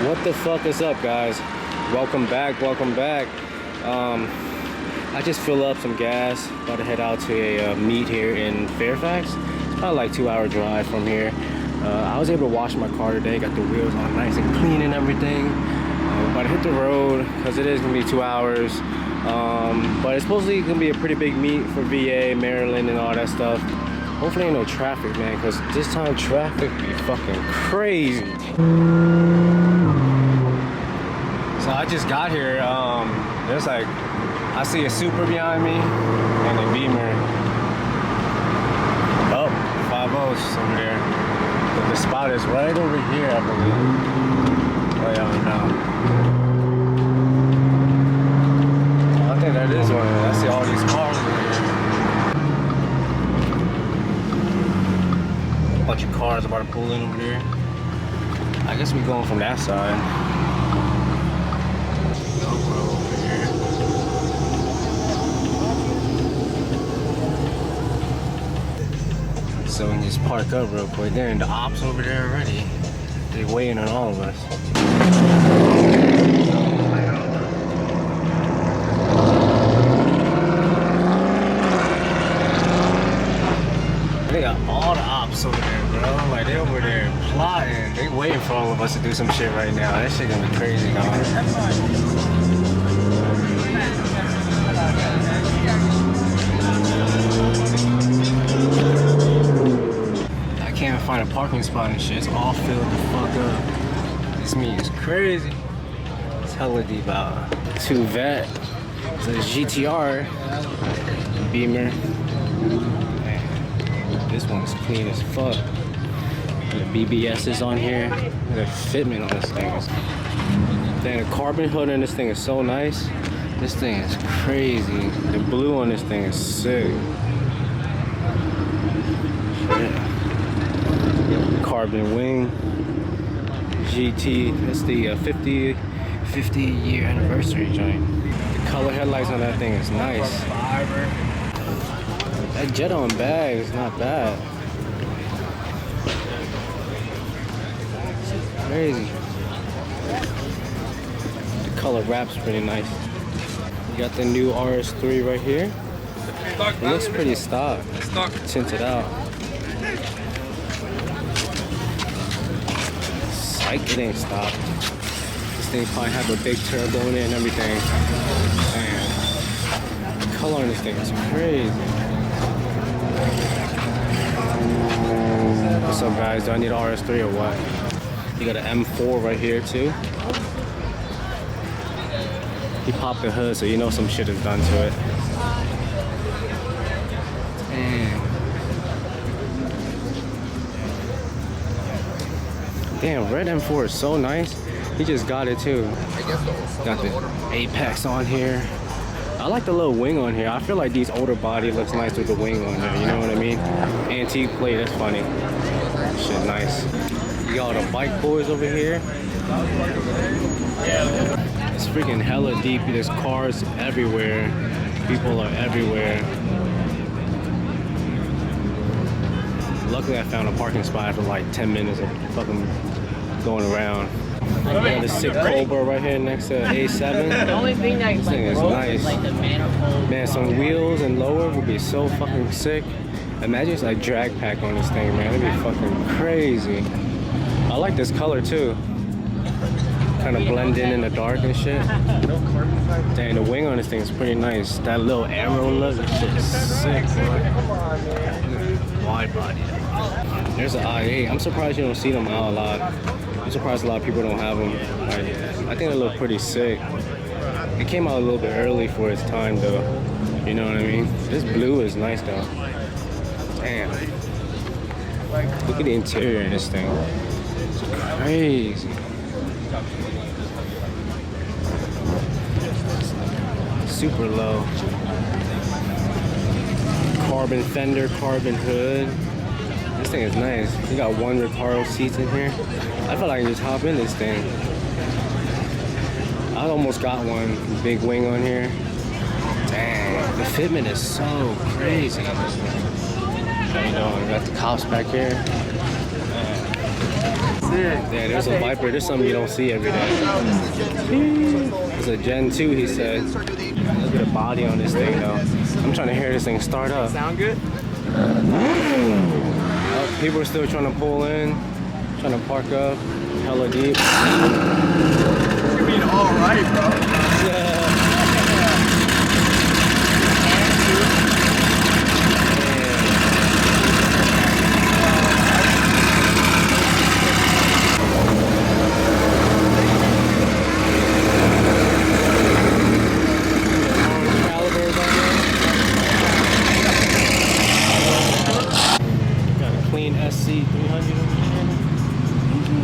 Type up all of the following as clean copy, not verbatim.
What the fuck is up, guys? Welcome back. I just filled up some gas, about to head out to a meet here in Fairfax. It's about like 2-hour drive from here. I was able to wash my car today, got the wheels on nice and clean and everything. About to hit the road because it is gonna be 2 hours. But it's supposedly gonna be a pretty big meet for VA, Maryland, and all that stuff. Hopefully ain't no traffic, man, because this time traffic be fucking crazy. So I just got here. There's like, I see a Supra behind me and a Beamer. Oh, 5-0's over there. But the spot is right over here, I believe. Oh yeah, no. I think that is one. I see all these cars over here. A bunch of cars about to pull in over there. I guess we're going from that side. So we can just park up real quick. They're in the ops over there already. They're waiting on all of us. They got all the ops over there, bro. Like, they over there plotting. They waiting for all of us to do some shit right now. That shit gonna be crazy, dog. Can't find a parking spot and shit. It's all filled the fuck up. This meet is crazy. It's hella deep out. Two vet. It's a GTR Beamer. Man, this one's clean as fuck. The BBS is on here. The fitment on this thing is. Then the carbon hood on this thing is so nice. This thing is crazy. The blue on this thing is sick. Yeah. Carbon wing GT. It's the 50 year anniversary joint. The color headlights on that thing is nice. That jet on bag is not bad. It's crazy. The color wrap's pretty nice. You got the new RS3 right here. It looks pretty stock. Tinted out. It ain't stopped. This thing probably have a big turbo in it and everything. Man, the color on this thing is crazy. What's up, guys? Do I need RS3 or what? You got an M4 right here too. He popped the hood, so you know some shit is done to it. Damn, red M4 is so nice. He just got it too. Got the Apex on here. I like the little wing on here. I feel like these older body looks nice with the wing on there. You know what I mean? Antique plate, that's funny. Shit nice. You got all the bike boys over here. It's freaking hella deep. There's cars everywhere. People are everywhere. Luckily, I found a parking spot after like 10 minutes of fucking going around. Got a sick Cobra right here next to A7. The only thing that this thing is nice. Like the manifold. Man, some wheels and lower would be so fucking sick. Imagine it's like drag pack on this thing, man. It'd be fucking crazy. I like this color too. Kind of blend in the dark and shit. Dang, the wing on this thing is pretty nice. That little arrow look, that shit is sick, bro. Wide body. There's an I-8. I'm surprised you don't see them out a lot. I'm surprised a lot of people don't have them. Like, I think they look pretty sick. It came out a little bit early for its time though. You know what I mean? This blue is nice though. Damn. Look at the interior in this thing. It's crazy. Super low. Carbon fender, carbon hood. This thing is nice. You got one Recaro seats in here. I feel like I can just hop in this thing. I almost got one. Big wing on here. Dang, the fitment is so crazy. You know, we got the cops back here. Yeah, there's a Viper. There's something you don't see every day. It's a Gen 2, he said. Look at the body on this thing, though. I'm trying to hear this thing start up. Sound good? People are still trying to pull in, trying to park up, hella deep. You're being all right, bro. Yeah. SC 300 over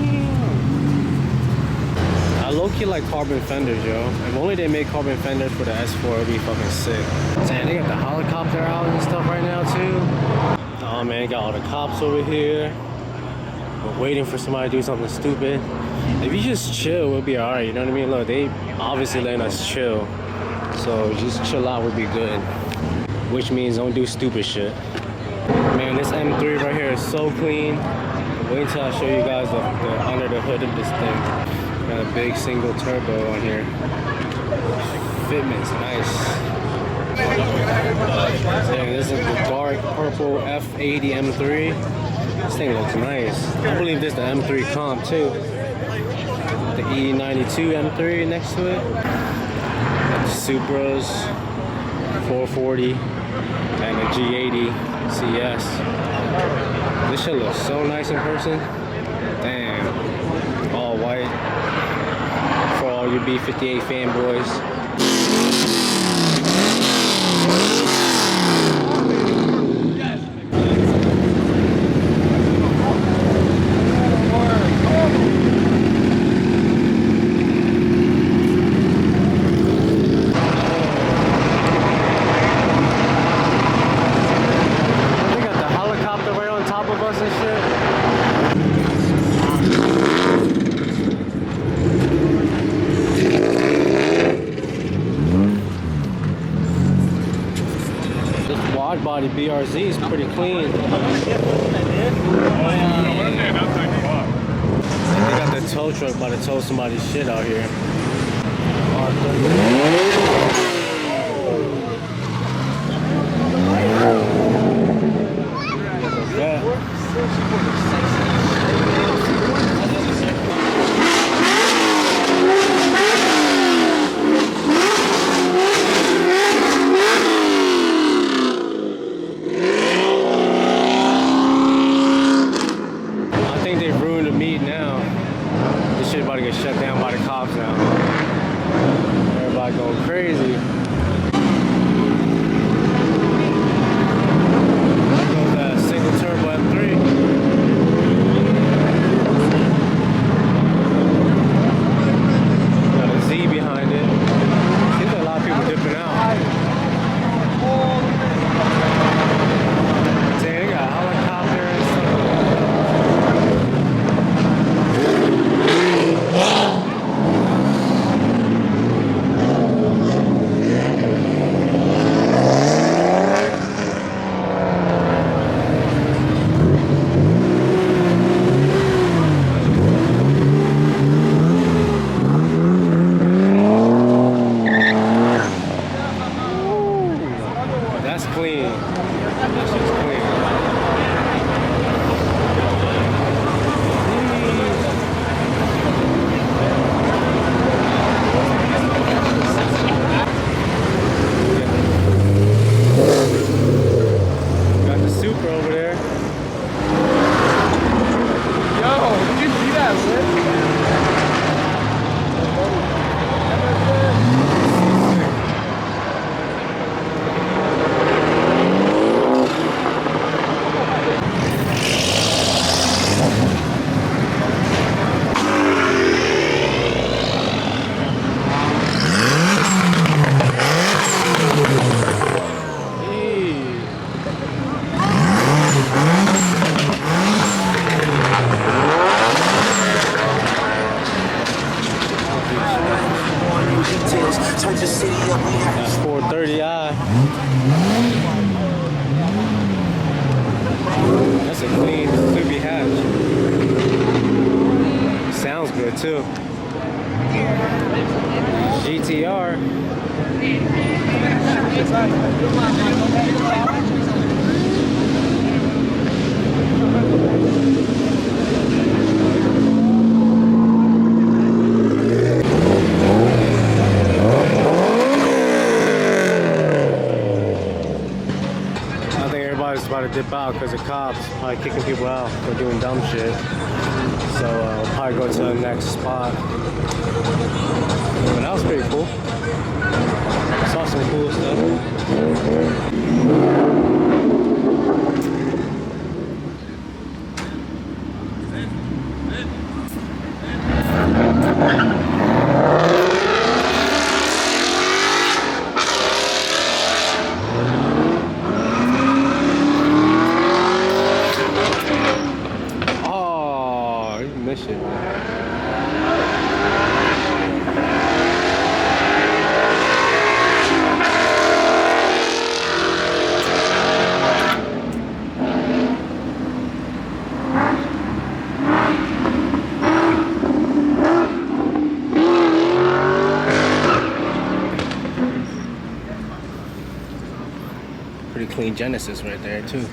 here. I low-key like carbon fenders, yo. If only they made carbon fenders for the S4, it'd be fucking sick. Damn, they got the helicopter out and stuff right now too. Oh man, they got all the cops over here. We're waiting for somebody to do something stupid. If you just chill, we'll be alright, you know what I mean? Look, they obviously letting us chill. So just chill out, we'll be good. Which means don't do stupid shit. Man, this M3 right here is so clean. Wait until I show you guys the under the hood of this thing. Got a big single turbo on here. Fitment's nice. And this is the dark purple F80 M3. This thing looks nice. I believe this is the M3 comp too. The E92 M3 next to it. Got the Supras, 440, and the G80 CS. This shit looks so nice in person. Damn. All white. For all you B58 fanboys. Body BRZ is pretty clean. And they got the tow truck about to tow somebody's shit out here. Shut down by the cops now. Everybody going crazy. There goes that single turbo M3. Got a Z behind it. Seems like a lot of people dipping out. Dang, they got a helicopter and stuff. That's clean. That shit's clean. Got the Supra over there. Yo, did you see that, man? That's 430i. That's a clean Subi hatch. sounds good too. GTR. I think everybody's about to dip out because the cops probably kicking people out for doing dumb shit. So we'll probably go to the next spot. But that was pretty cool. Saw some cool stuff. Oh, you missed it. Pretty clean Genesis right there too.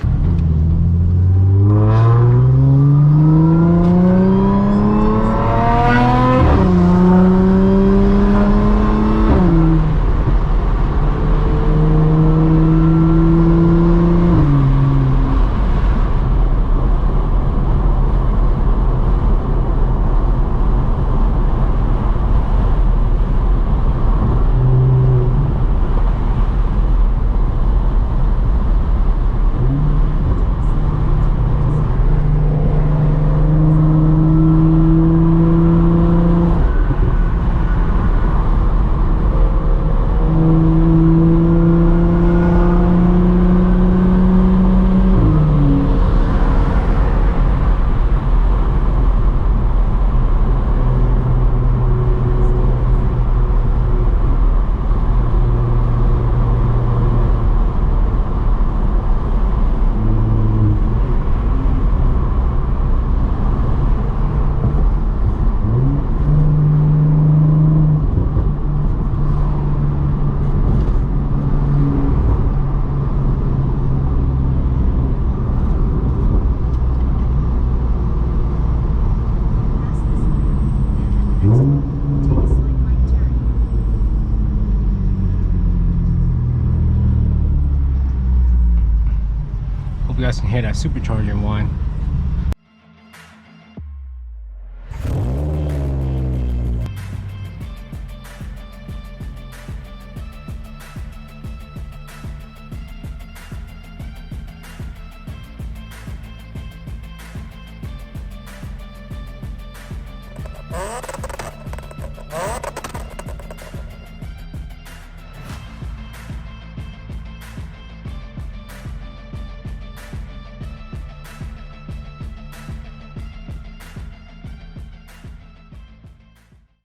Hope you guys can hear that supercharger whine.